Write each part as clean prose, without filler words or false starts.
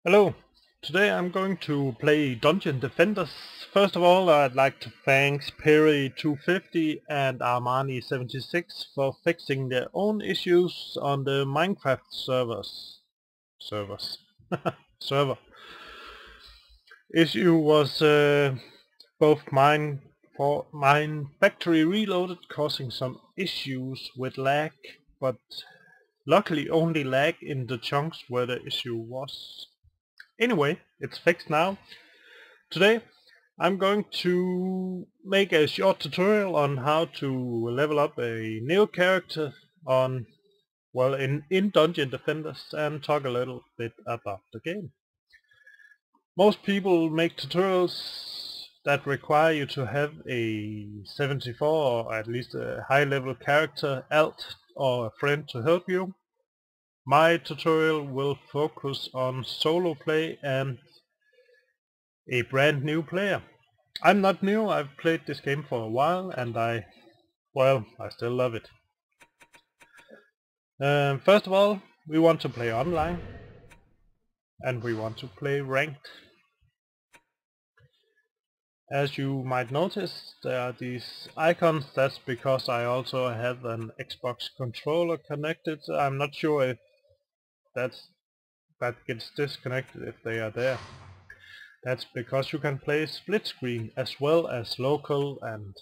Hello, today I'm going to play Dungeon Defenders. First of all, I'd like to thank Perry 250 and Armani76 for fixing their own issues on the Minecraft servers. Server. Issue was both mine factory reloaded, causing some issues with lag, but luckily only lag in the chunks where the issue was. Anyway, it's fixed now. Today I'm going to make a short tutorial on how to level up a new character in Dungeon Defenders and talk a little bit about the game. Most people make tutorials that require you to have a 74 or at least a high level character, alt or a friend to help you. My tutorial will focus on solo play and a brand new player. I'm not new, I've played this game for a while and I still love it. First of all, we want to play online and we want to play ranked. As you might notice, there are these icons. That's because I also have an Xbox controller connected. I'm not sure if that gets disconnected if they are there. That's because you can play split screen as well as local and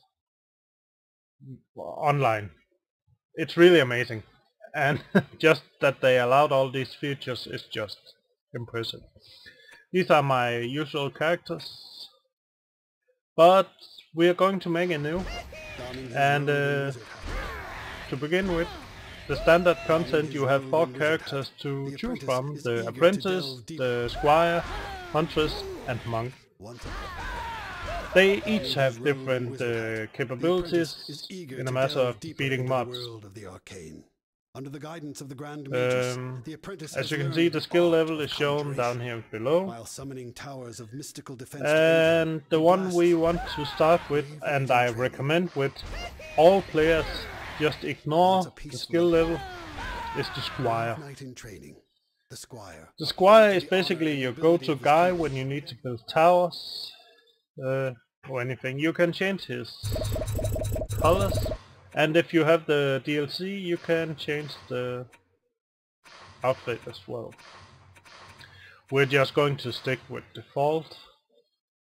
online. It's really amazing, and just that they allowed all these features is just impressive. These are my usual characters, but we are going to make a new, and to begin with, the standard content, you have 4 characters to choose from: the apprentice, the squire, huntress and monk. They each have different capabilities in a matter of beating mobs. Under the guidance of the Grand Magus, the apprentice as you can see, the skill level is shown down here below. While summoning towers of mystical defense and the one we want to start with, and I recommend with all players, just ignore the skill level, is the Squire. The Squire is basically your go-to guy when you need to build towers or anything. You can change his colors, and if you have the DLC you can change the outfit as well. We're just going to stick with default,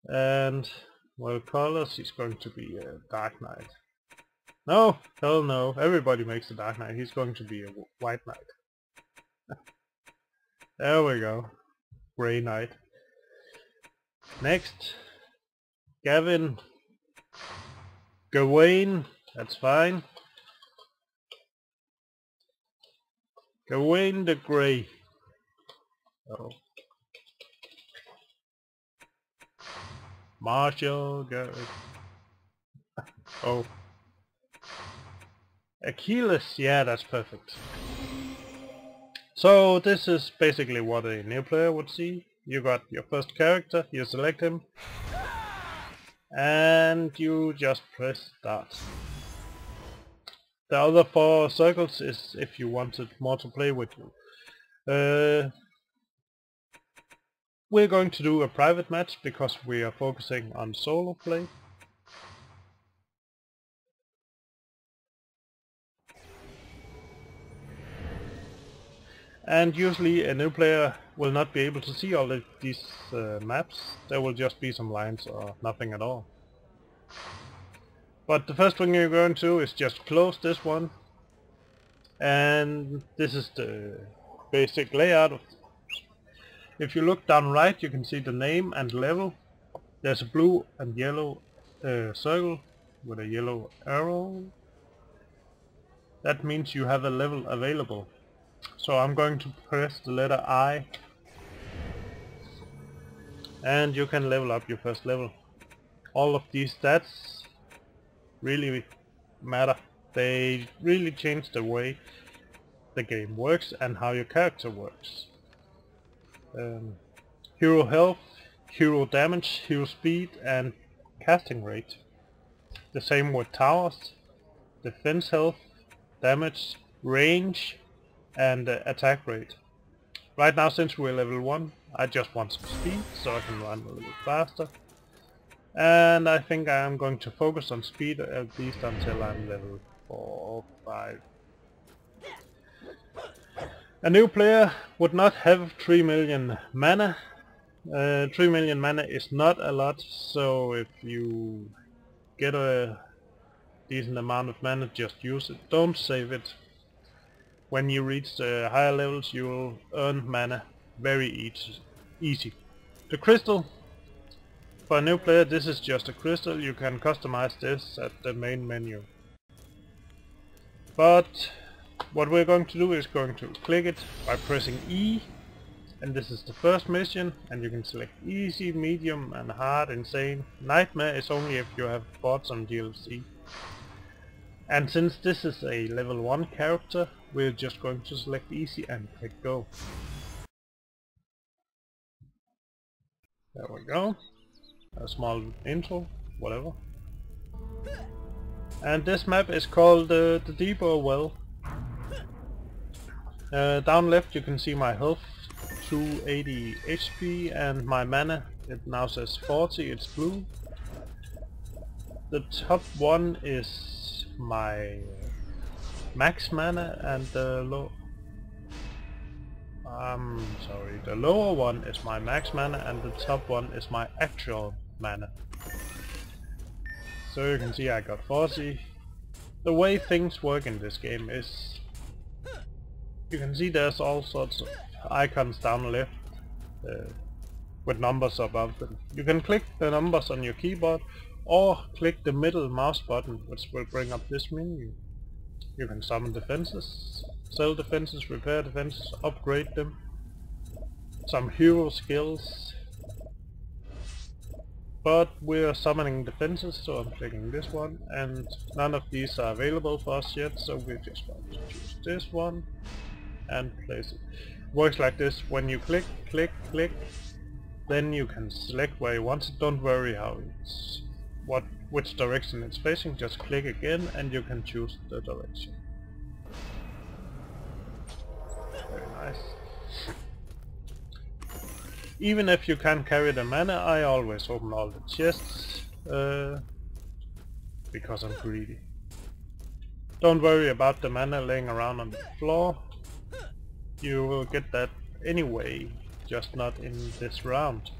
and well, colors is going to be a Dark Knight. No, hell no, everybody makes a Dark Knight. He's going to be a White Knight. There we go. Grey Knight. Next, Gavin. Gawain, that's fine. Gawain the Grey. Oh. Marshall, oh. Achilles, yeah, that's perfect. So this is basically what a new player would see. You got your first character, you select him, and you just press start. The other 4 circles is if you wanted more to play with you. We're going to do a private match because we are focusing on solo play. And usually a new player will not be able to see all of these maps. There will just be some lines or nothing at all. But the first thing you're going to do is just close this one. And this is the basic layout of. If you look down right, you can see the name and level. There's a blue and yellow circle with a yellow arrow. That means you have a level available. So I'm going to press the letter I, and you can level up your first level. All of these stats really matter. They really change the way the game works and how your character works. Hero health, hero damage, hero speed and casting rate. The same with towers, defense health, damage, range and attack rate. Right now, since we're level 1, I just want some speed so I can run a little faster. And I think I am going to focus on speed at least until I'm level 4 or 5. A new player would not have 3 million mana. 3 million mana is not a lot, so if you get a decent amount of mana, just use it. Don't save it. When you reach the higher levels, you will earn mana very easy. The crystal. For a new player, this is just a crystal. You can customize this at the main menu. But what we're going to do is going to click it by pressing E. And this is the first mission, and you can select easy, medium and hard, insane. Nightmare is only if you have bought some DLC. And since this is a level 1 character, we're just going to select easy and click go. There we go. A small intro, whatever. And this map is called the Depot Well. Down left you can see my health, 280 HP, and my mana, it now says 40, it's blue. The top one is my max mana, and the lower one is my max mana, and the top one is my actual mana. So you can see I got 40. The way things work in this game is, you can see there's all sorts of icons down left with numbers above them. You can click the numbers on your keyboard or click the middle mouse button, which will bring up this menu. You can summon defenses, sell defenses, repair defenses, upgrade them, some hero skills. But we're summoning defenses, so I'm clicking this one, and none of these are available for us yet, so we're just going to choose this one and place it. Works like this: when you click, then you can select where you want it. Don't worry how it's which direction it's facing, just click again and you can choose the direction. Very nice. Even if you can't carry the mana, I always open all the chests, because I'm greedy. Don't worry about the mana laying around on the floor. You will get that anyway, just not in this round.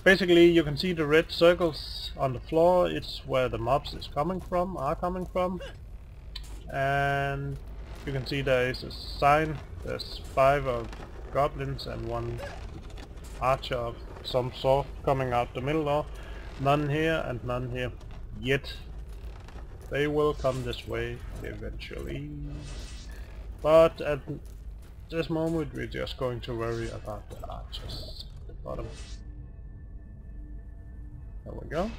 Basically, you can see the red circles on the floor. It's where the mobs are coming from, and you can see there is a sign. There's 5 of goblins and 1 archer of some sort coming out the middle door. None here and none here yet. They will come this way eventually. But at this moment we're just going to worry about the archers at the bottom. There we go.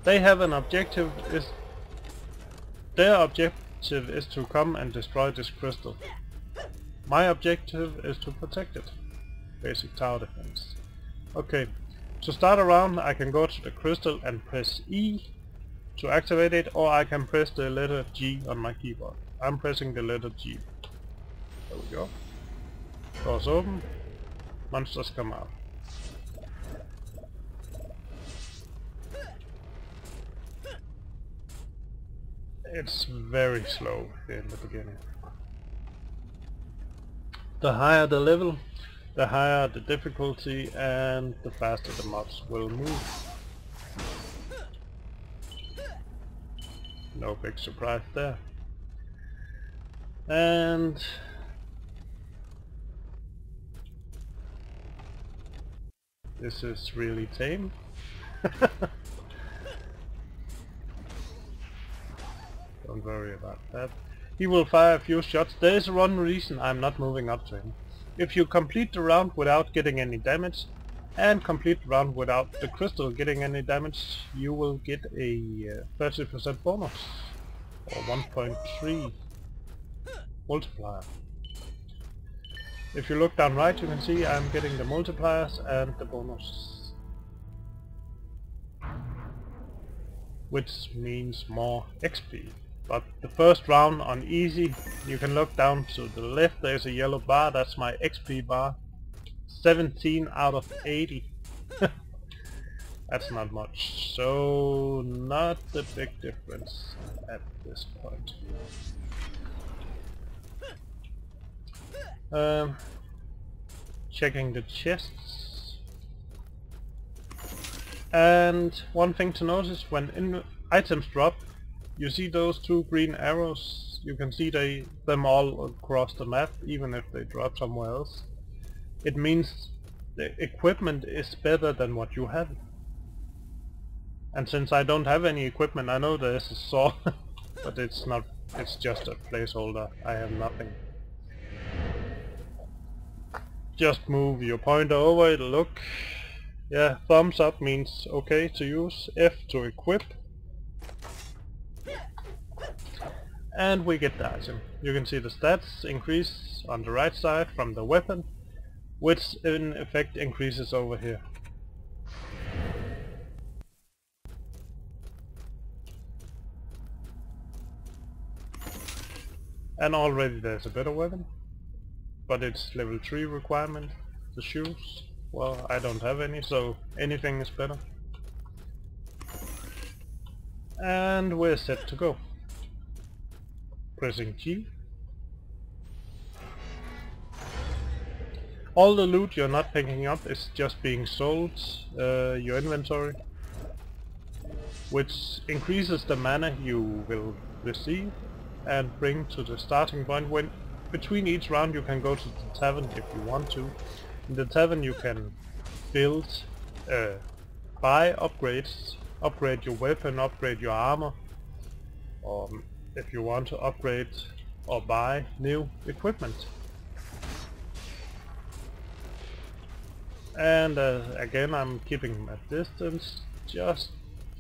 They have an objective. Their objective is to come and destroy this crystal. My objective is to protect it. Basic tower defense. Okay, to start a round I can go to the crystal and press E to activate it, or I can press the letter G on my keyboard. I'm pressing the letter G. There we go. Doors open. Monsters come out. It's very slow in the beginning. The higher the level, the higher the difficulty, and the faster the mobs will move. No big surprise there. And this is really tame. Don't worry about that. He will fire a few shots. There is one reason I'm not moving up to him. If you complete the round without getting any damage, and complete the round without the crystal getting any damage, you will get a 30% bonus, or 1.3 multiplier. If you look down right, you can see I'm getting the multipliers and the bonus, which means more XP. But the first round on easy, you can look down to the left, there's a yellow bar, that's my XP bar. 17 out of 80. That's not much, so not a big difference at this point. Checking the chests. And one thing to notice, when items drop, you see those two green arrows. You can see them all across the map, even if they drop somewhere else. It means the equipment is better than what you have. And since I don't have any equipment, I know there's a sword, but it's not. It's just a placeholder. I have nothing. Just move your pointer over, it'll look. Yeah, thumbs up means okay to use, F to equip. And we get the item. You can see the stats increase on the right side from the weapon, which in effect increases over here. And already there's a better weapon. But it's level 3 requirement. The shoes, well, I don't have any, so anything is better. And we're set to go. Pressing G. All the loot you're not picking up is just being sold, your inventory, which increases the mana you will receive and bring to the starting point. When between each round you can go to the tavern if you want to. In the tavern you can build, buy upgrades, upgrade your weapon, upgrade your armor, or if you want to upgrade or buy new equipment. And again, I'm keeping my distance, just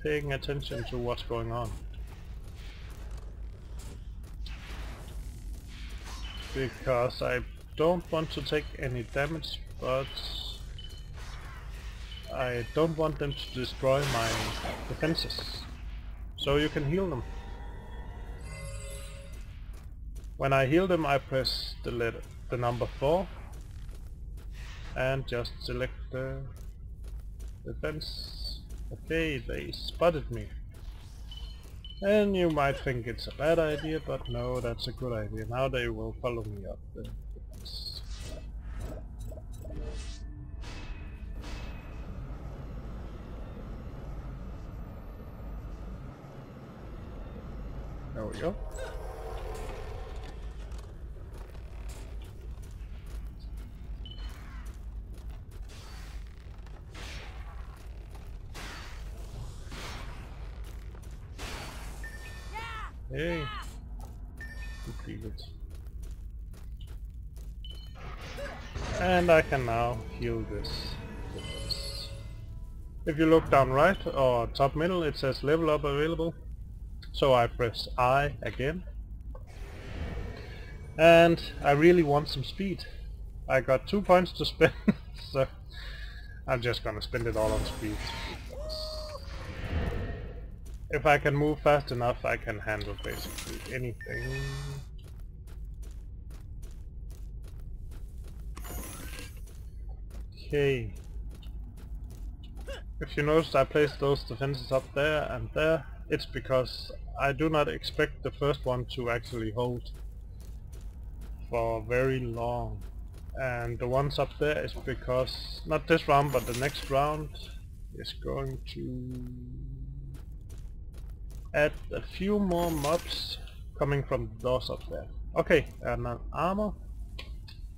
paying attention to what's going on. Because I don't want to take any damage, but I don't want them to destroy my defenses. So you can heal them. When I heal them, I press the number 4 and just select the defense. Okay, they spotted me. And you might think it's a bad idea, but no, that's a good idea. Now they will follow me up the defense. There we go. Hey, completed. And I can now heal this defense. If you look down right or top middle, it says level up available. So I press I again. And I really want some speed. I got 2 points to spend, so I'm just gonna spend it all on speed. If I can move fast enough, I can handle basically anything. Okay. If you notice, I placed those defenses up there and there. It's because I do not expect the first one to actually hold for very long. And the ones up there is because, not this round, but the next round is going to add a few more mobs coming from the doors up there. Okay, and an armor.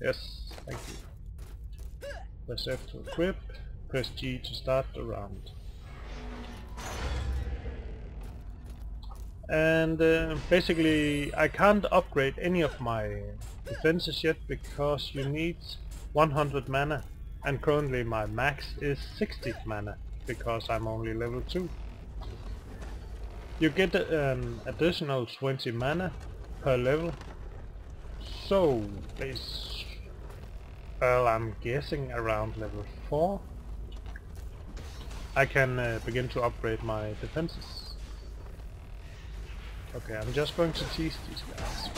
Yes, thank you. Press F to equip, press G to start the round. And basically I can't upgrade any of my defenses yet because you need 100 mana, and currently my max is 60 mana because I'm only level 2. You get an additional 20 mana per level, so well, I'm guessing around level 4 I can begin to upgrade my defenses. Okay, I'm just going to tease these guys.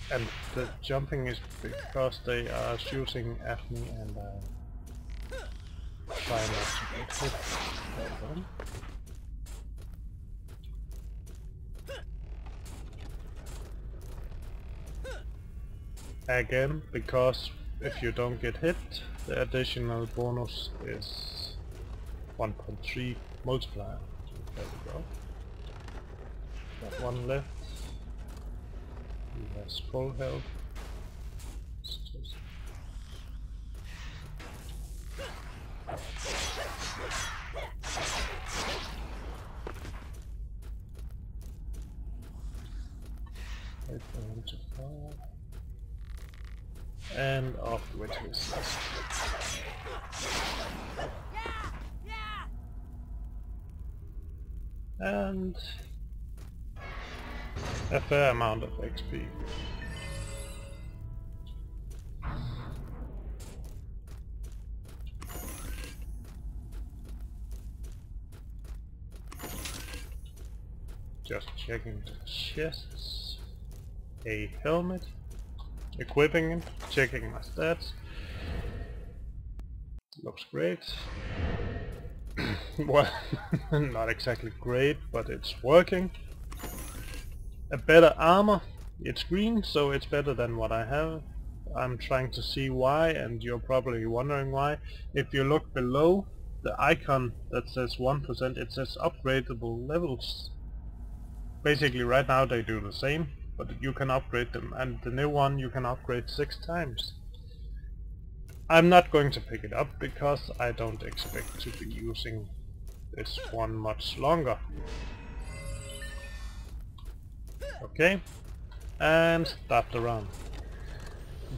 And the jumping is because they are shooting at me and I try not to get hit by them. Again, because if you don't get hit, the additional bonus is 1.3 multiplier. There we go. Got one left. He has full health. Wait for him to fall. And off with his last. And a fair amount of XP. Just checking the chests. A helmet. Equipping it. Checking my stats. Looks great. Well, not exactly great, but it's working. A better armor. It's green, so it's better than what I have. I'm trying to see why, and you're probably wondering why. If you look below the icon that says 1%, it says upgradable levels. Basically right now they do the same, but you can upgrade them, and the new one you can upgrade 6 times. I'm not going to pick it up because I don't expect to be using this one much longer. Okay, and start the round.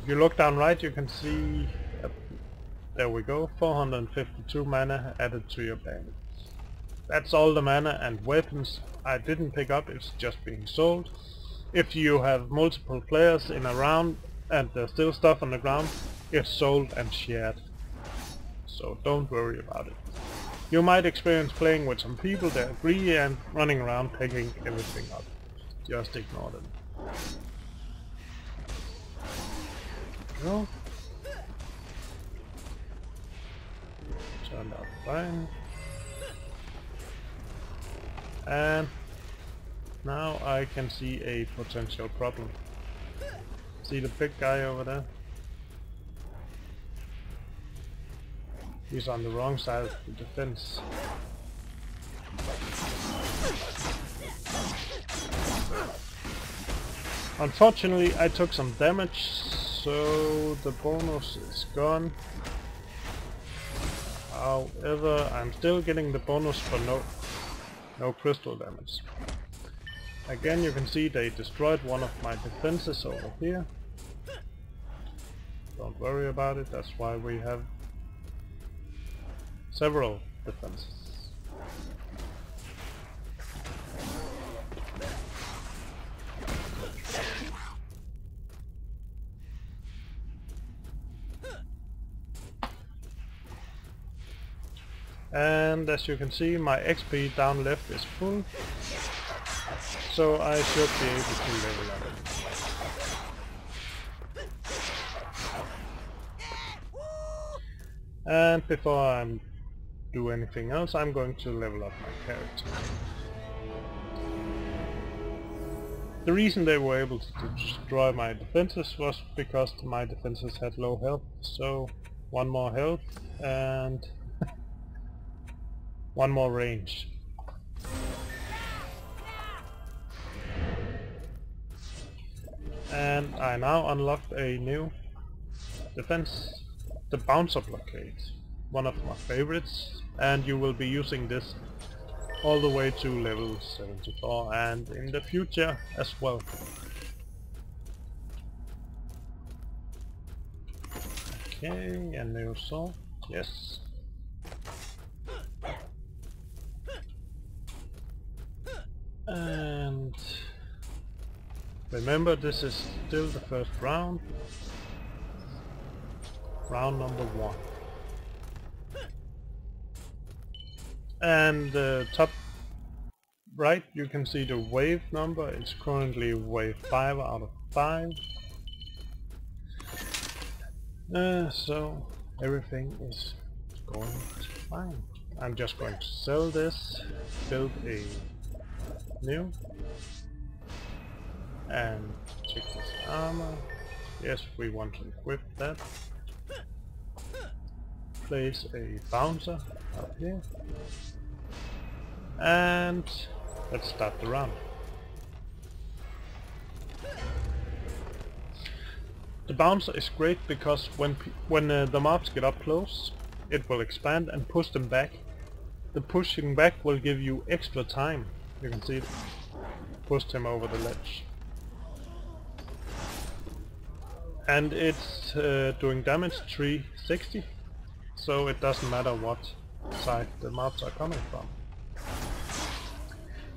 If you look down right, you can see, there we go, 452 mana added to your bandit. That's all the mana and weapons I didn't pick up, it's just being sold. If you have multiple players in a round and there's still stuff on the ground, it's sold and shared. So don't worry about it. You might experience playing with some people that are greedy and running around picking everything up. Just ignore them. No. Turned out fine. And now I can see a potential problem. See the big guy over there? He's on the wrong side of the defense. Unfortunately, I took some damage, so the bonus is gone. However, I'm still getting the bonus for no crystal damage. Again, you can see they destroyed one of my defenses over here. Don't worry about it, that's why we have several defenses. And as you can see, my XP down left is full, so I should be able to level up it. And before I do anything else, I'm going to level up my character. The reason they were able to destroy my defenses was because my defenses had low health, so one more health and one more range. And I now unlocked a new defense, the bouncer blockade, one of my favorites, and you will be using this all the way to level 74 and in the future as well. Okay, a new sword, yes. And remember, this is still the first round. round number 1. And top right you can see the wave number. It's currently wave 5 out of 5. So everything is going fine. I'm just going to sell this, build a new, and check this armor. Yes, we want to equip that. Place a bouncer up here. And let's start the round. The bouncer is great because when the mobs get up close, it will expand and push them back. The pushing back will give you extra time. You can see it pushed him over the ledge. And it's doing damage 360, so it doesn't matter what side the mobs are coming from.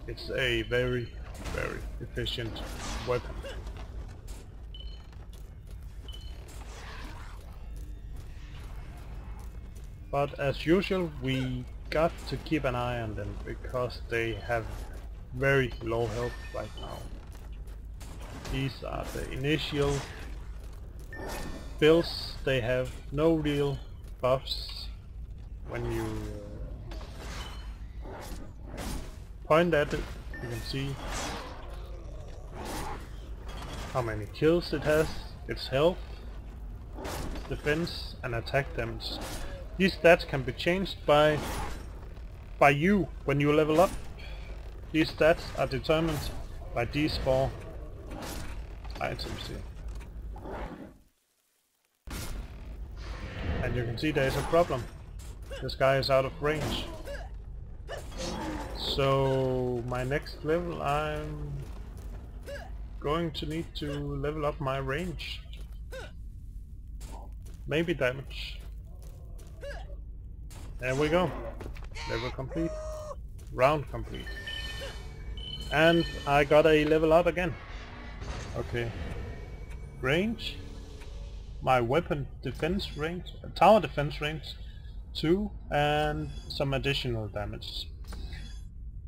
It's a very, very efficient weapon. But as usual, we got to keep an eye on them because they have very low health right now. These are the initial builds. They have no real buffs. When you point at it, you can see how many kills it has, its health, defense and attack damage. These stats can be changed by you when you level up. These stats are determined by these 4 items here. And you can see there is a problem. This guy is out of range. So my next level I'm going to need to level up my range. Maybe damage. There we go. Level complete. Round complete. And I got a level up again. Okay. Range. My weapon defense range, tower defense range 2, and some additional damage.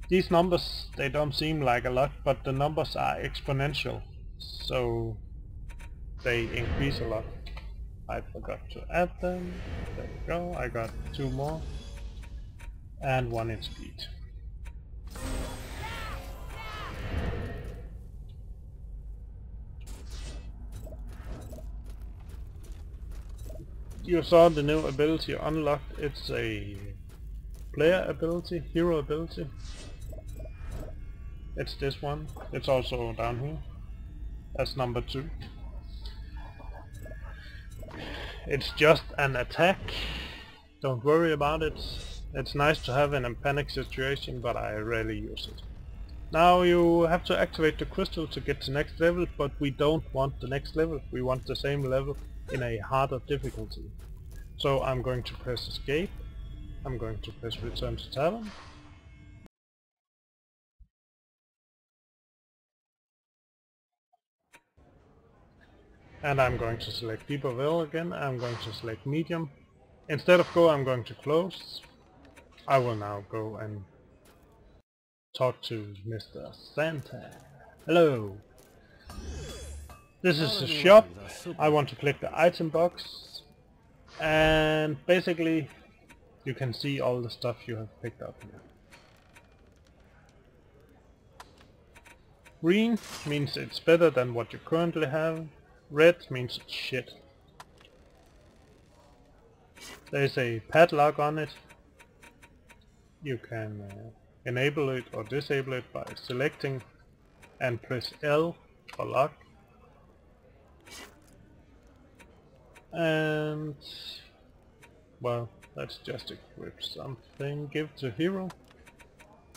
These numbers, they don't seem like a lot, but the numbers are exponential, so they increase a lot. I forgot to add them. There we go. I got 2 more and 1 in speed. You saw the new ability unlocked. It's a player ability, hero ability. It's this one. It's also down here. That's number 2. It's just an attack. Don't worry about it. It's nice to have in a panic situation, but I rarely use it. Now you have to activate the crystal to get to next level, but we don't want the next level. We want the same level in a harder difficulty. So I'm going to press escape. I'm going to press return to tavern. And I'm going to select Vaupell again. I'm going to select medium. Instead of go, I'm going to close. I will now go and talk to Mr. Santa. Hello. This is the shop. I want to click the item box. And basically you can see all the stuff you have picked up here. Green means it's better than what you currently have. Red means it's shit. There's a padlock on it. You can enable it or disable it by selecting and press L for lock. And well, let's just equip something. Give to hero.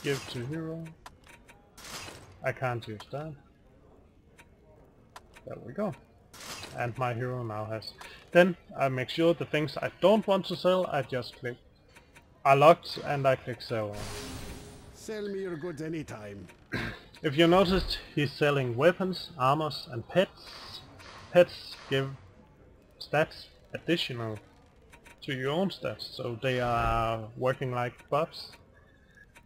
Give to hero. I can't use that. There we go. And my hero now has. Then I make sure the things I don't want to sell, I just click. I locked and I click sell. Sell me your goods anytime. If you noticed, he's selling weapons, armors and pets. Pets give stats additional to your own stats, so they are working like buffs.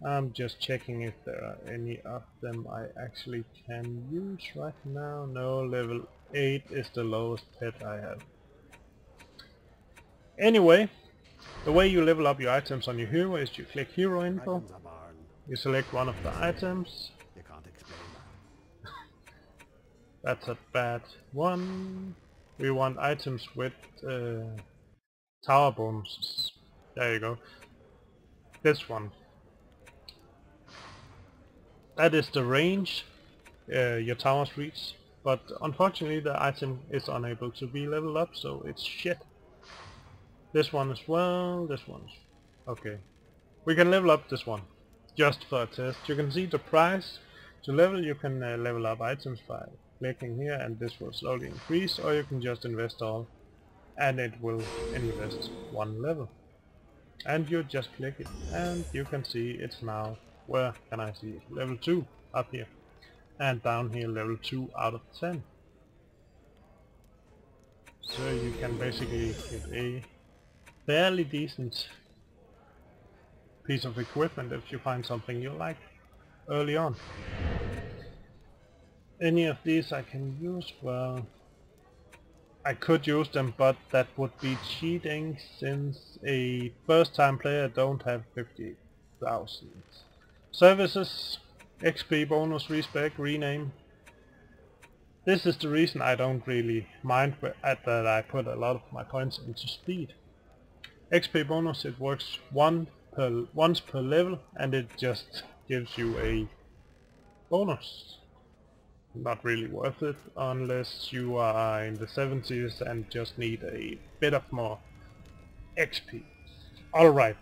I'm just checking if there are any of them I actually can use right now. No, level 8 is the lowest pet I have. Anyway, the way you level up your items on your hero is you click hero info, you select one of the items. You can't explain that. That's a bad one. We want items with tower bonuses. There you go. This one. That is the range your towers reach, but unfortunately the item is unable to be leveled up, so it's shit. This one as well, this one. Okay. We can level up this one, just for a test. You can see the price. To level, you can level up items by clicking here, and this will slowly increase, or you can just invest all, and it will invest one level. And you just click it, and you can see it's now, where can I see it? Level 2 up here, and down here level 2 out of 10. So you can basically get a fairly decent piece of equipment if you find something you like early on. Any of these I can use? Well, I could use them, but that would be cheating since a first time player don't have 50,000. Services, XP bonus, respec, rename. This is the reason I don't really mind that I put a lot of my points into speed. XP bonus, it works once per level, and it just gives you a bonus. Not really worth it unless you are in the 70s and just need a bit of more XP. Alright,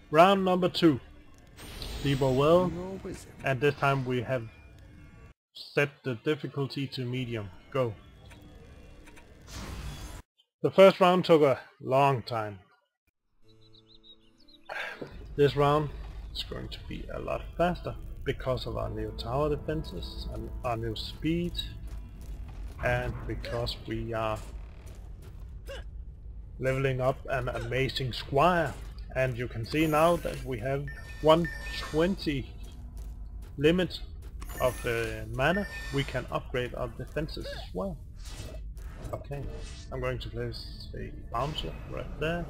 round number 2. Vaupell, and this time we have set the difficulty to medium. Go. The first round took a long time. This round is going to be a lot faster because of our new tower defenses and our new speed, and because we are leveling up an amazing Squire. And you can see now that we have 120 limit of the mana. We can upgrade our defenses as well. Okay, I'm going to place a bouncer right there,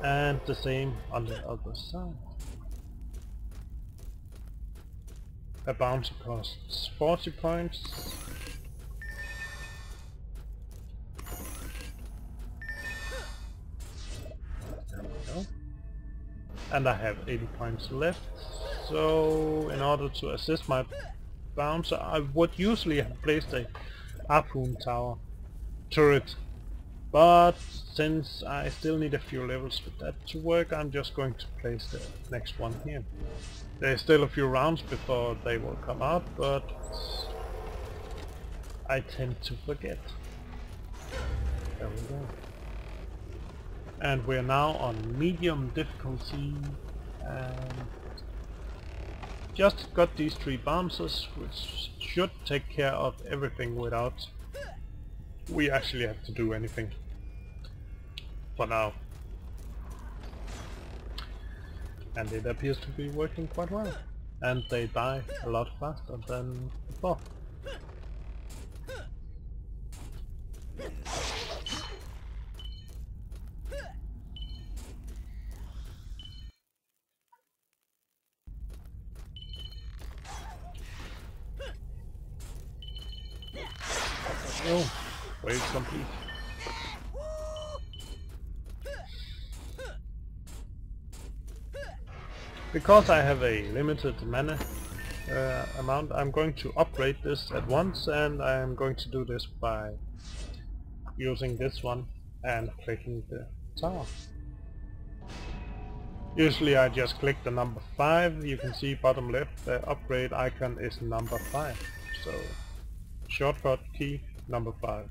and the same on the other side. A bouncer costs 40 points. There we go. And I have 80 points left. So in order to assist my bouncer, I would usually have placed a harpoon tower turret, but since I still need a few levels for that to work, I'm just going to place the next one here. There's still a few rounds before they will come out, but I tend to forget. There we go. And we're now on medium difficulty, and just got these 3 bouncers, which should take care of everything without we actually have to do anything for now. And it appears to be working quite well, and they die a lot faster than before. Oh, wave complete. Because I have a limited mana amount, I'm going to upgrade this at once, and I'm going to do this by using this one and clicking the tower. Usually I just click the number 5. You can see bottom left, the upgrade icon is number 5. So shortcut key number 5.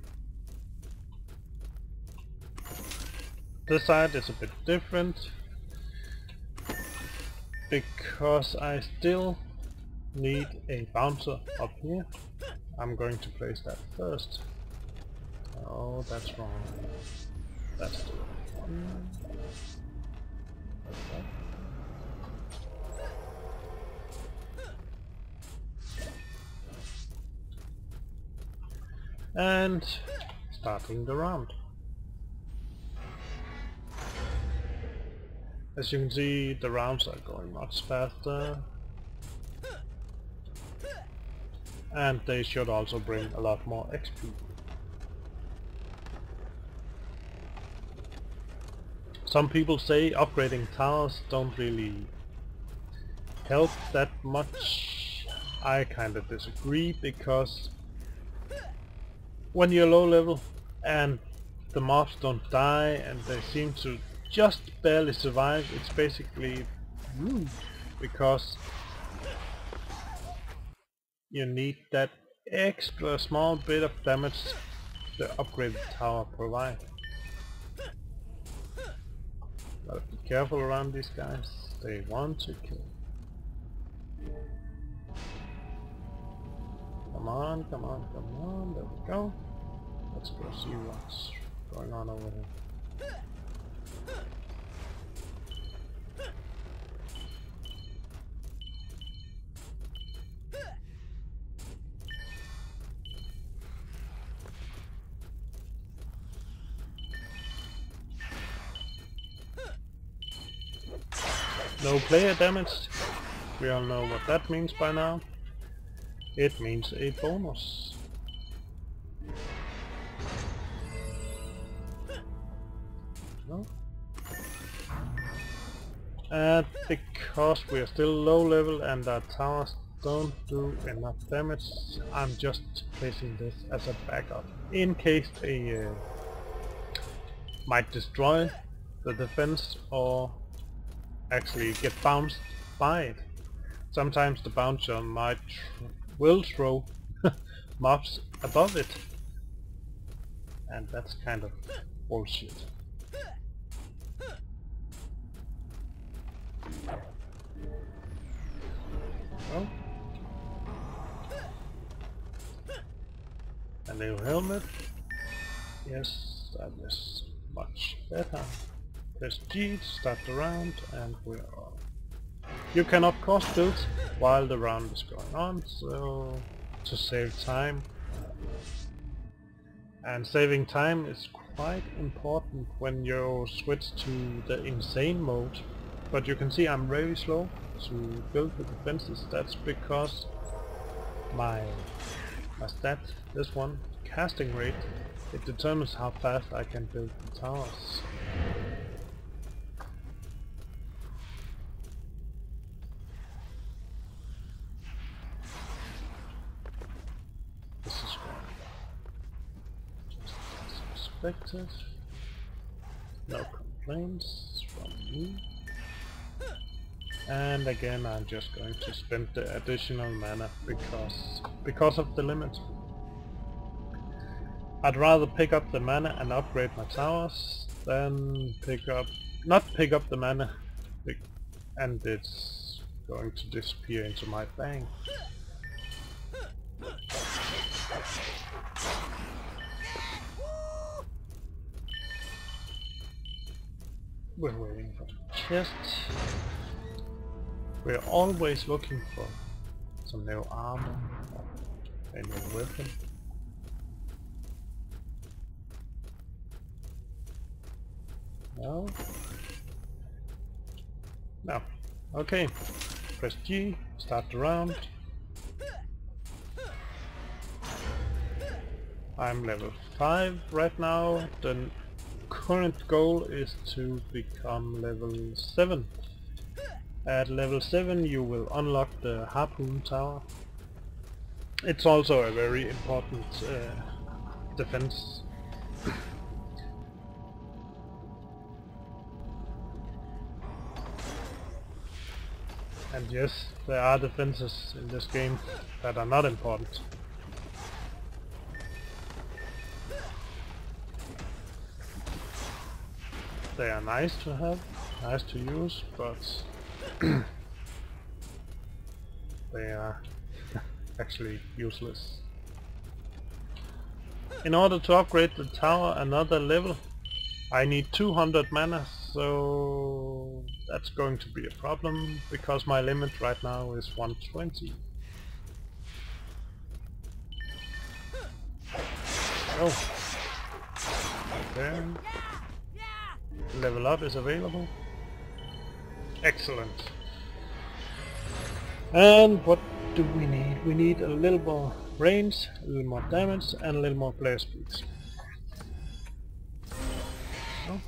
This side is a bit different, because I still need a bouncer up here. I'm going to place that first. Oh, that's wrong. That's the one. Okay. And starting the round. As you can see, the rounds are going much faster, and they should also bring a lot more XP. Some people say upgrading towers don't really help that much. I kinda disagree, because when you're low level and the mobs don't die and they seem to just barely survive, it's basically rude, because you need that extra small bit of damage the upgraded tower provides. Gotta be careful around these guys, they want to kill. Come on, come on, come on, there we go. Let's go see what's going on over here. No player damage. We all know what that means by now. It means a bonus. No. And because we are still low level and our towers don't do enough damage, I'm just placing this as a backup in case a might destroy the defense or actually get bounced by it. Sometimes the bouncer will throw mobs above it, and that's kind of bullshit. Oh. A new helmet. Yes, that is much better. Press G to start the round, and we are on. You can of course build while the round is going on, so to save time. And saving time is quite important when you switch to the insane mode. But you can see I'm very slow to build the defenses. That's because my stat, this one, casting rate, it determines how fast I can build the towers. This is just as expected. No complaints from me. And again, I'm just going to spend the additional mana because of the limit. I'd rather pick up the mana and upgrade my towers than not pick up the mana and it's going to disappear into my bank. We're waiting for the chest. We're always looking for some new armor, a new weapon. No? No. Okay. Press G, start the round. I'm level 5 right now. The current goal is to become level 7. At level 7 you will unlock the harpoon tower. It's also a very important defense. And yes, there are defenses in this game that are not important. They are nice to have, nice to use, but they are actually useless. In order to upgrade the tower another level, I need 200 mana, so that's going to be a problem, because my limit right now is 120. Oh, okay. Level up is available. Excellent. And what do we need? We need a little more range, a little more damage, and a little more player speed. Oh.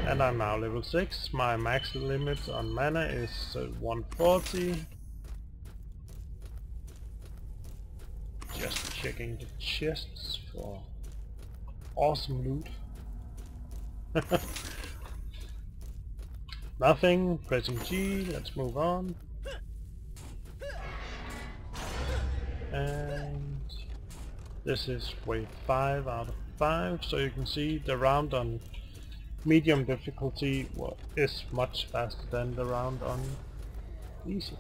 And I'm now level 6. My max limit on mana is 140. Just checking the chests for awesome loot. Nothing. Pressing G. Let's move on. And this is wave 5 out of 5, so you can see the round on medium difficulty is much faster than the round on easy.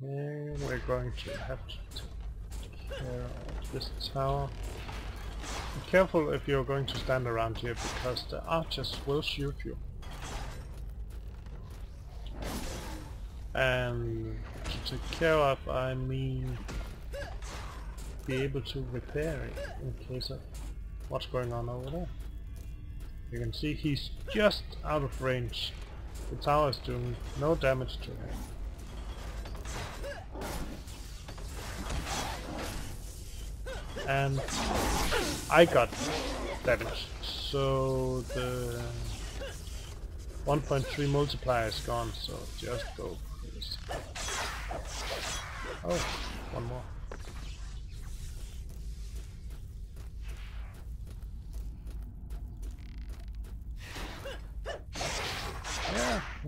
And we're going to have to take care of this tower. Be careful if you're going to stand around here, because the archers will shoot you. And to take care of, I mean be able to repair it in case of what's going on over there. You can see he's just out of range. The tower is doing no damage to him. And I got damage, so the 1.3 multiplier is gone, so just go for this. Oh, one more.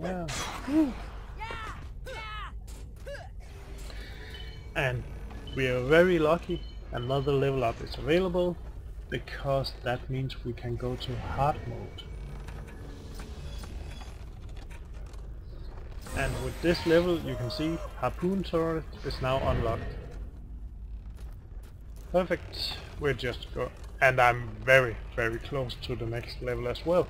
Yeah. Woo. And we are very lucky. Another level up is available, because that means we can go to hard mode. And with this level you can see harpoon turret is now unlocked. Perfect. We're just and I'm very close to the next level as well.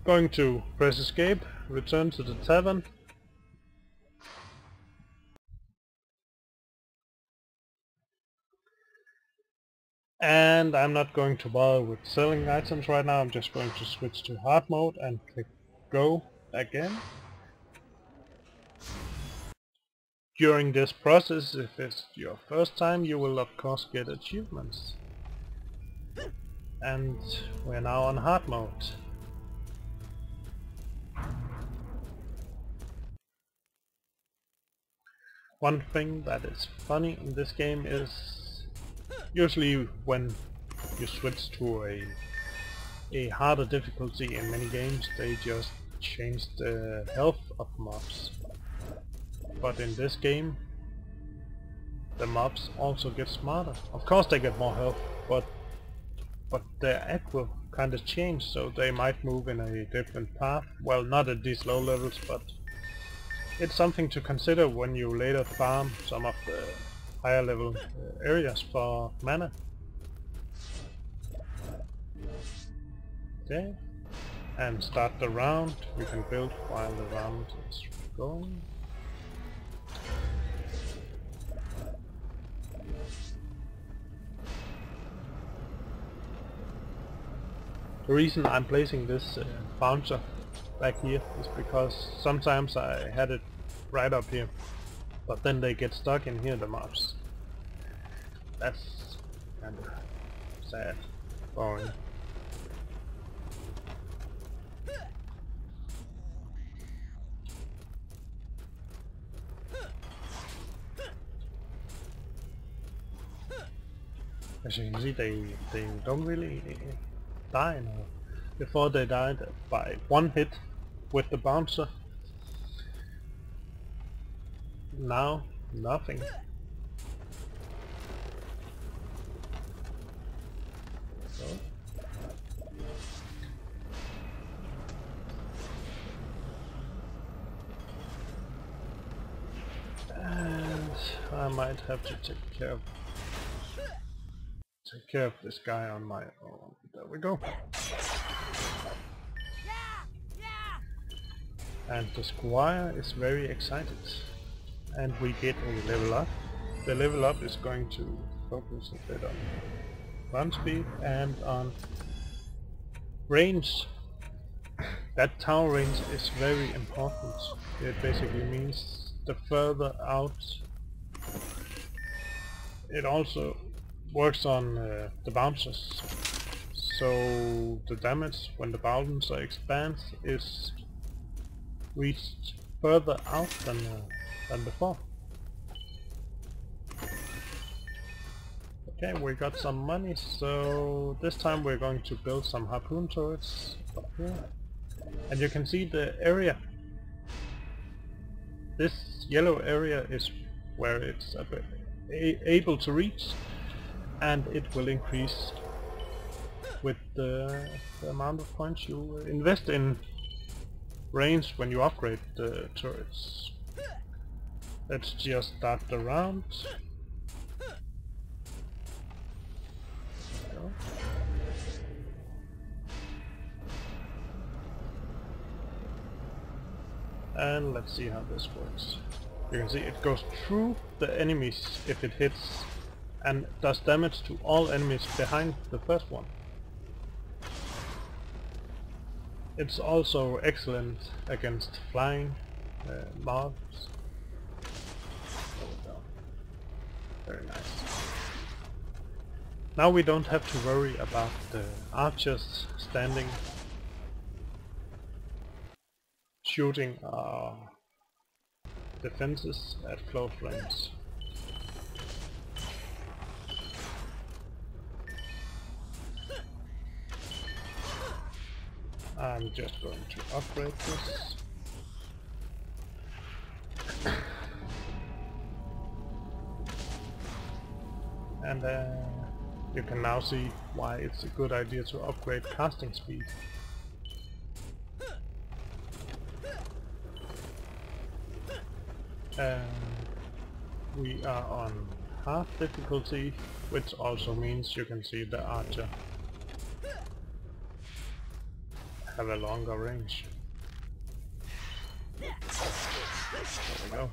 Going to press escape, return to the tavern. And I'm not going to bother with selling items right now. I'm just going to switch to hard mode and click go again. During this process, if it's your first time, you will of course get achievements. And we're now on hard mode. One thing that is funny in this game is usually when you switch to a harder difficulty in many games, they just change the health of mobs. But in this game, the mobs also get smarter. Of course they get more health, but their aggro kind of changed, so they might move in a different path. Well, not at these low levels, but it's something to consider when you later farm some of the higher level areas for mana. Okay, and start the round. We can build while the round is going. The reason I'm placing this bouncer back here is because sometimes I had it right up here, but then they get stuck in here, the mobs. That's kind of sad, boring. As you can see, they don't really die now. Before they died by one hit with the bouncer. Now, nothing. So. I might have to take care of this guy on my own. There we go. And the Squire is very excited. And we get a level up. The level up is going to focus a bit on run speed and on range. That tower range is very important. It basically means the further out. It also works on the bouncers. So the damage when the bouncer expands is reached further out than before. Okay, we got some money, so this time we're going to build some harpoon turrets up here. And you can see the area. This yellow area is where it's able to reach, and it will increase with the amount of points you invest in range when you upgrade the turrets. Let's just start the round. And let's see how this works. You can see it goes through the enemies if it hits, and does damage to all enemies behind the first one. It's also excellent against flying mobs. There we go. Very nice. Now we don't have to worry about the archers standing shooting our defenses at close range. I'm just going to upgrade this. And you can now see why it's a good idea to upgrade casting speed. We are on half difficulty, which also means you can see the archer have a longer range. There we go.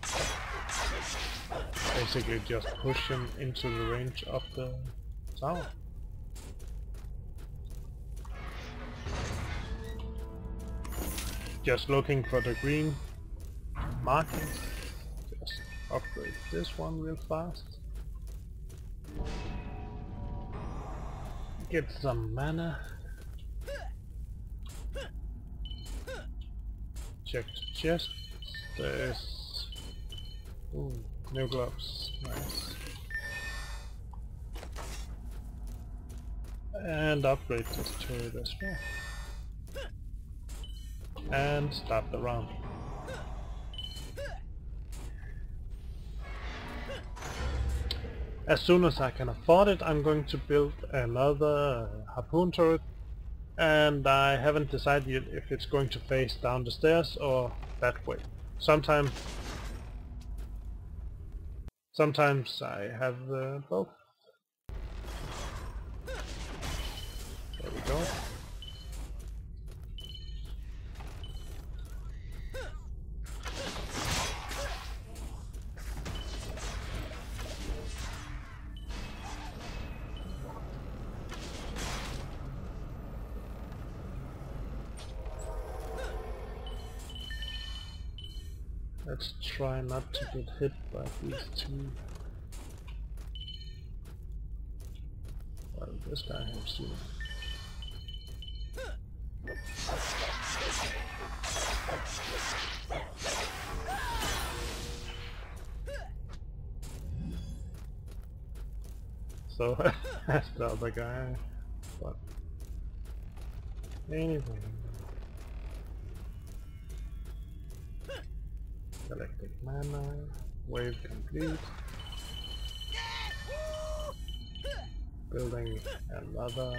Basically just push him into the range of the tower. Just looking for the green markings. Just upgrade this one real fast. Get some mana. Check the chest. There's... ooh, new gloves. Nice. And upgrade this turret as well. And start the round. As soon as I can afford it, I'm going to build another harpoon turret, and I haven't decided yet if it's going to face down the stairs or that way. Sometimes I have both. There we go. Let's try not to get hit by these two. Well, this guy helps you. So, that's the other guy. But anyway. Collected mana, wave complete. Building another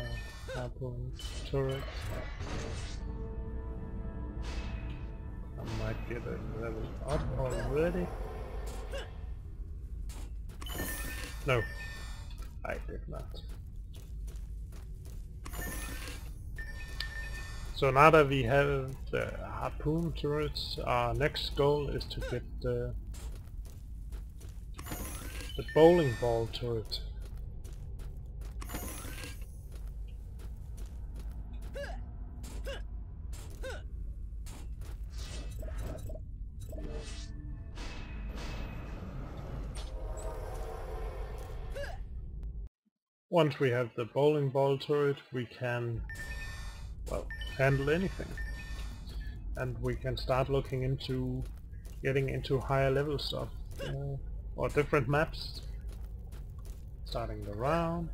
harpoon turret. I might get a level up already. No, I did not. So now that we have the harpoon turrets, our next goal is to get the bowling ball turret. Once we have the bowling ball turret, we can, well, handle anything. And we can start looking into getting into higher level stuff, or different maps. Starting the round.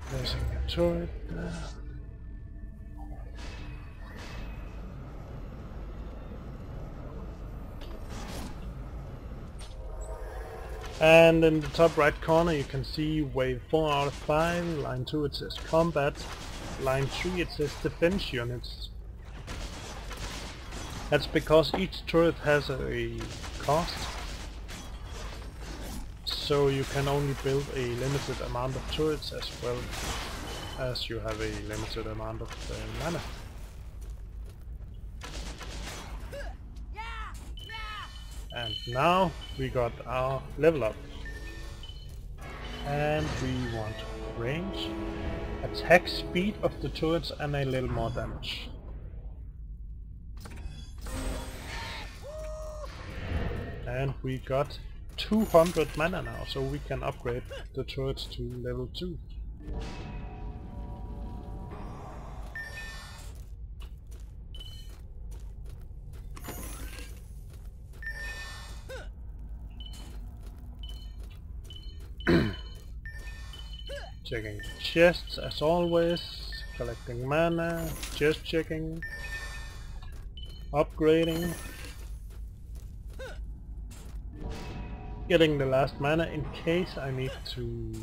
Placing a turret there. And in the top right corner you can see wave 4 out of 5, line 2 it says combat, line 3 it says defense units. That's because each turret has a cost, so you can only build a limited amount of turrets as well as you have a limited amount of mana. And now we got our level up. And we want range, attack speed of the turrets and a little more damage. And we got 200 mana now, so we can upgrade the turrets to level 2. Checking chests as always, collecting mana, chest checking, upgrading, getting the last mana in case I need to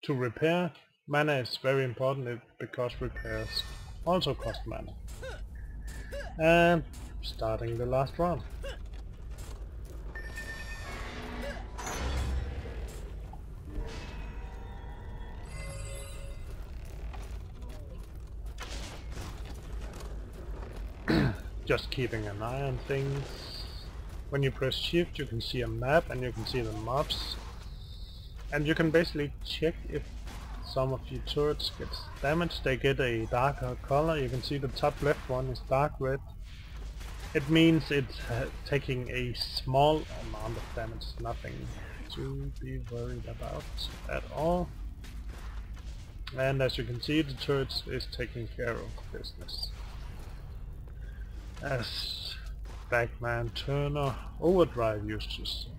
repair. Mana is very important because repairs also cost mana. And starting the last round. Just keeping an eye on things. When you press shift you can see a map and you can see the mobs. And you can basically check if some of your turrets get damaged. They get a darker color. You can see the top left one is dark red. It means it's taking a small amount of damage, nothing to be worried about at all. And as you can see, the turret is taking care of business. As Bagman Turner Overdrive used to say,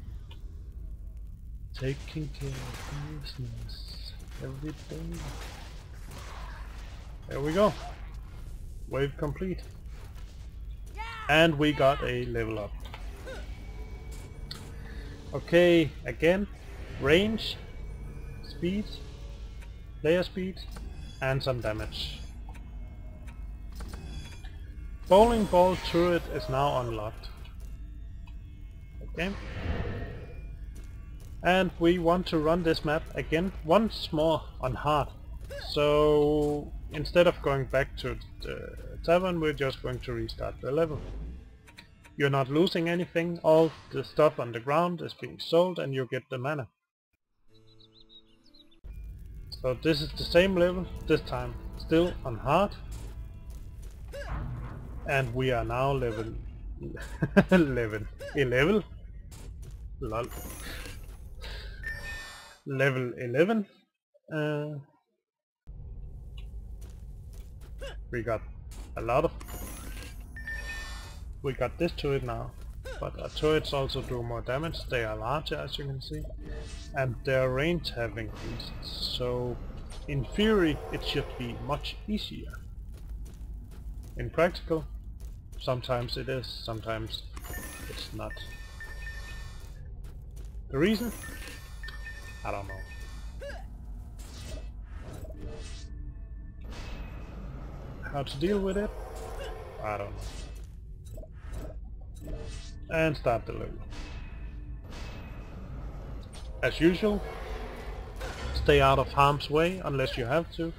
taking care of business every day. There we go. Wave complete. And we got a level up. Okay, again, range, speed, player speed, and some damage. Bowling ball turret is now unlocked. Okay. And we want to run this map again once more on hard. So instead of going back to the tavern, we're just going to restart the level. You're not losing anything, all the stuff on the ground is being sold and you get the mana. So this is the same level, this time still on hard. And we are now level 11. Lol. Level 11. We got a lot of... We got this turret now, but our turrets also do more damage. They are larger, as you can see, and their range have increased. So in theory it should be much easier. In practical, sometimes it is, sometimes it's not. The reason? I don't know. How to deal with it? I don't know. and start the level. As usual, stay out of harm's way unless you have to,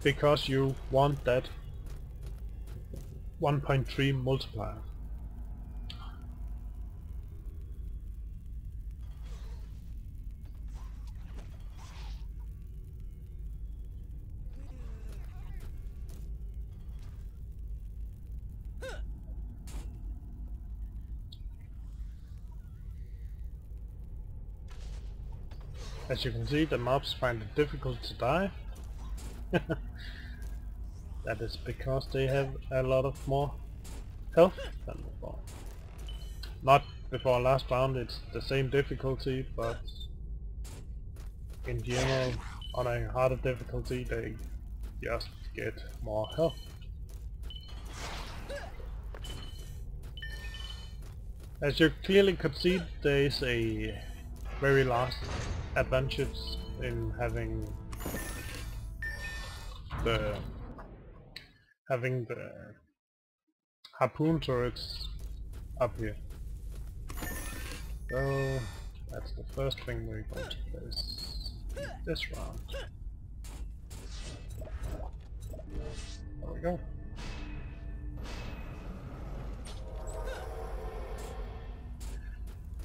because you want that 1.3 multiplier. As you can see, the mobs find it difficult to die. That is because they have a lot of more health than before. Not before last round, it's the same difficulty, but in general, on a harder difficulty, they just get more health. As you clearly could see, there is a very large advantage in having the harpoon turrets up here. So that's the first thing we're going to place this round. There we go.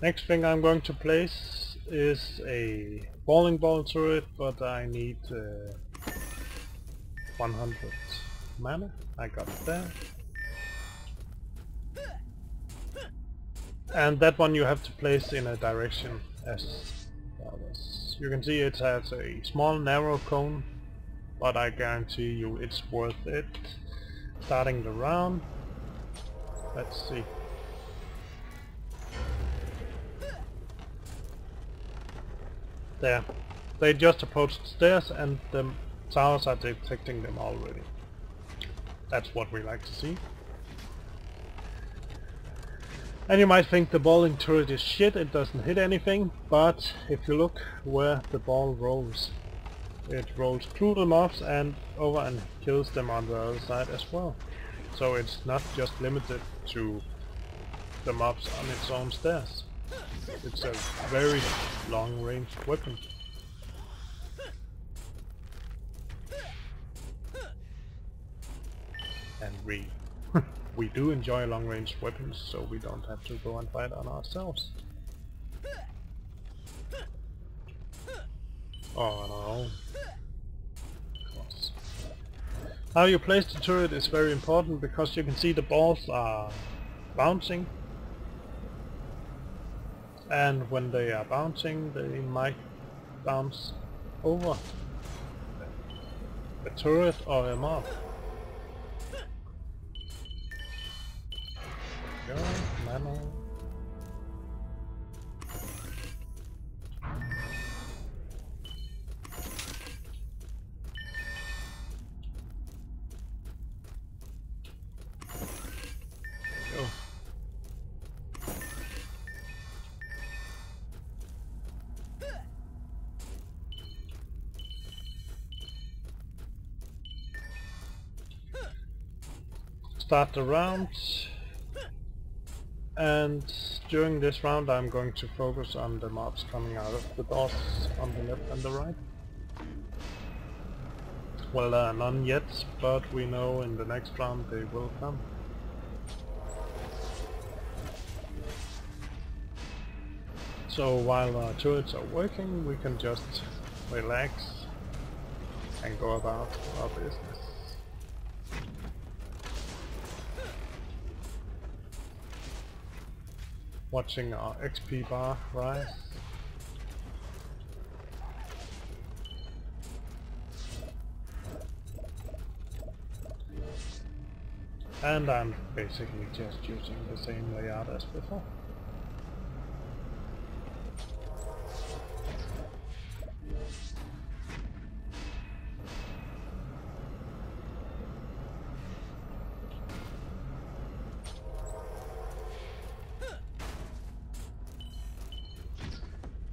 Next thing I'm going to place is a bowling ball turret, but I need 100 mana. I got it there. And that one you have to place in a direction as others. You can see it has a small narrow cone, but I guarantee you it's worth it. Starting the round. Let's see. There. They just approached the stairs and the towers are detecting them already. That's what we like to see. And you might think the bowling turret is shit, it doesn't hit anything, but if you look where the ball rolls, it rolls through the mobs and over and kills them on the other side as well. So it's not just limited to the mobs on its own stairs. It's a very long range weapon. And we do enjoy long range weapons, so we don't have to go and fight on ourselves. Or on our own. Of course. How you place the turret is very important, because you can see the balls are bouncing. And when they are bouncing, they might bounce over a turret or a mob. Go, mana. Go. Start the round. And during this round I'm going to focus on the mobs coming out of the doors on the left and the right. Well, there are none yet, but we know in the next round they will come. So while our turrets are working, we can just relax and go about our business. Watching our XP bar rise. And I'm basically just using the same layout as before.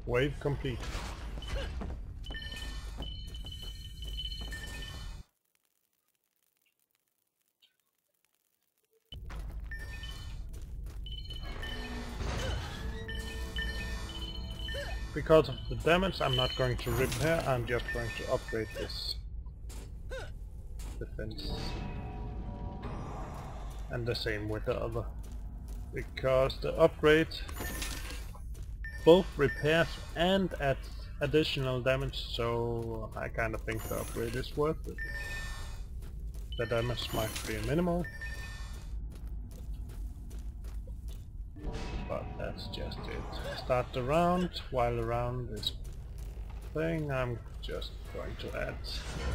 Wave complete. because of the damage I'm not going to repair, I'm just going to upgrade this defense. And the same with the other. Because the upgrade both repairs and adds additional damage, so I kind of think the upgrade is worth it. The damage might be minimal, but that's just it. Start the round. While the round is playing, I'm just going to add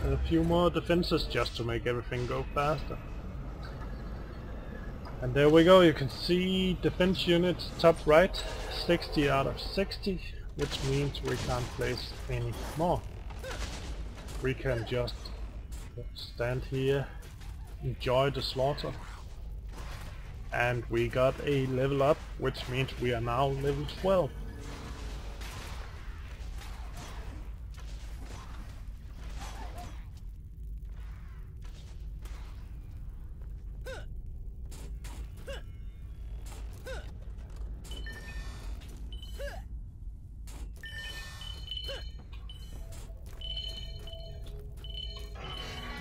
a few more defenses just to make everything go faster. And there we go, you can see defense units top right, 60 out of 60, which means we can't place any more. We can just stand here, enjoy the slaughter, and we got a level up, which means we are now level 12.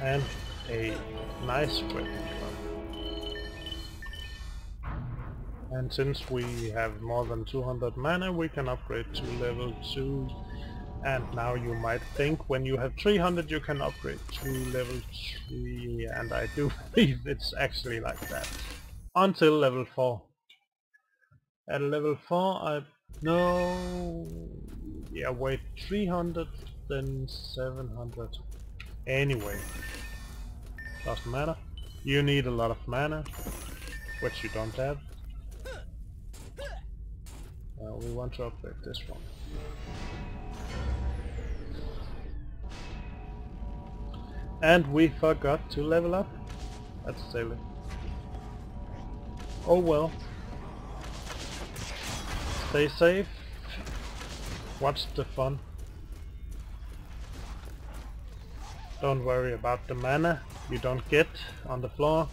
And a nice weapon club. And since we have more than 200 mana, we can upgrade to level 2. And now you might think when you have 300 you can upgrade to level 3, and I do believe it's actually like that. Until level 4. At level 4 I... no... yeah, wait, 300, then 700. Anyway, doesn't matter. You need a lot of mana, which you don't have. We want to upgrade this one. And we forgot to level up. That's silly. Oh well. Stay safe. Watch the fun. Don't worry about the mana you don't get on the floor.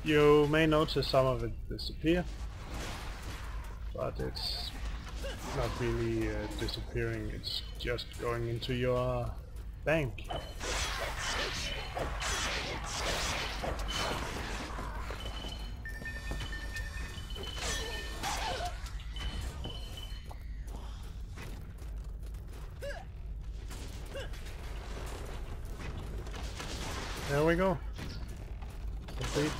You may notice some of it disappear, but it's not really disappearing, it's just going into your bank. There we go. Complete.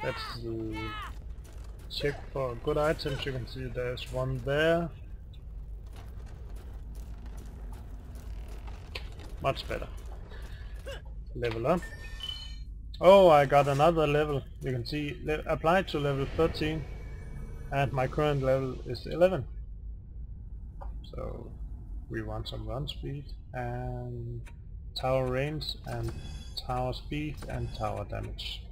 Let's check for good items. You can see there's one there. Much better. Level up. Oh, I got another level. You can see applied to level 13, and my current level is 11. So we want some run speed and tower range and tower speed and tower damage.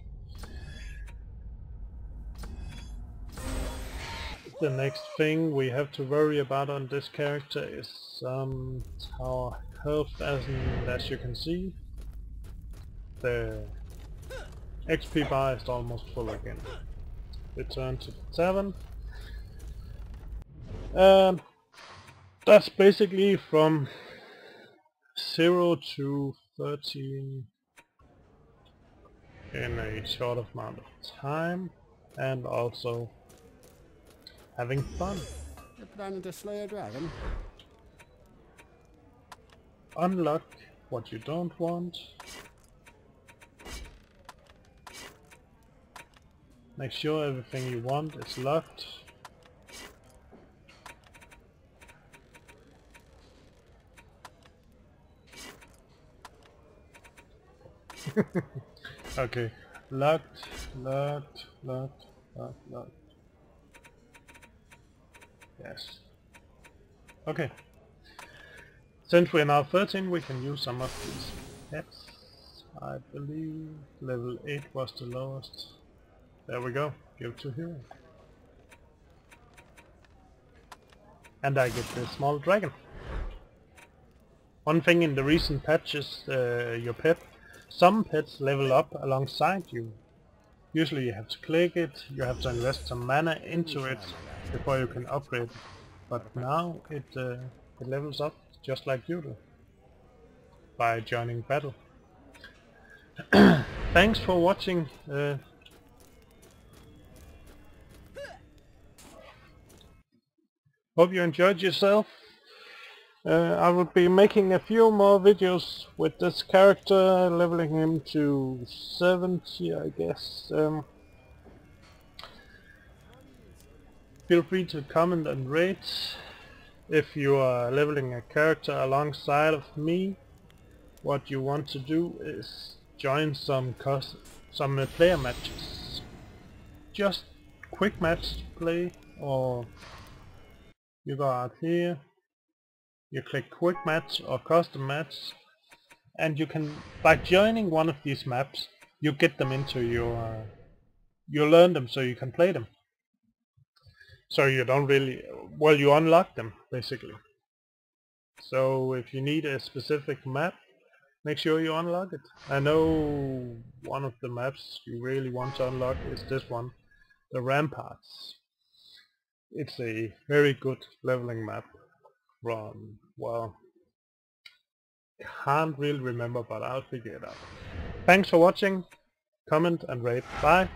The next thing we have to worry about on this character is tower health, as you can see. The XP bar is almost full again. Return to the tavern. That's basically from 0 to 13 in a short amount of time, and also having fun. You're planning to slay a dragon? Unlock what you don't want. Make sure everything you want is locked. Okay, locked. Yes. Okay. Since we're now 13, we can use some of these pets. I believe level 8 was the lowest. There we go. Give to hero. And I get the small dragon. One thing in the recent patches, your pet. Some pets level up alongside you. Usually you have to click it, you have to invest some mana into it before you can upgrade. but now it levels up just like you do by joining battle. Thanks for watching. Hope you enjoyed yourself. I will be making a few more videos with this character, leveling him to 70, I guess. Feel free to comment and rate if you are leveling a character alongside of me. What you want to do is join some player matches. Just quick match play, or you go out here, you click quick match or custom match, and you can, by joining one of these maps, you get them into your you learn them so you can play them. So you don't really, well, you unlock them basically. So if you need a specific map, make sure you unlock it. I know one of the maps you really want to unlock is this one, the Ramparts. It's a very good leveling map. Well, can't really remember, but I'll figure it out. Thanks for watching, comment and rate. Bye!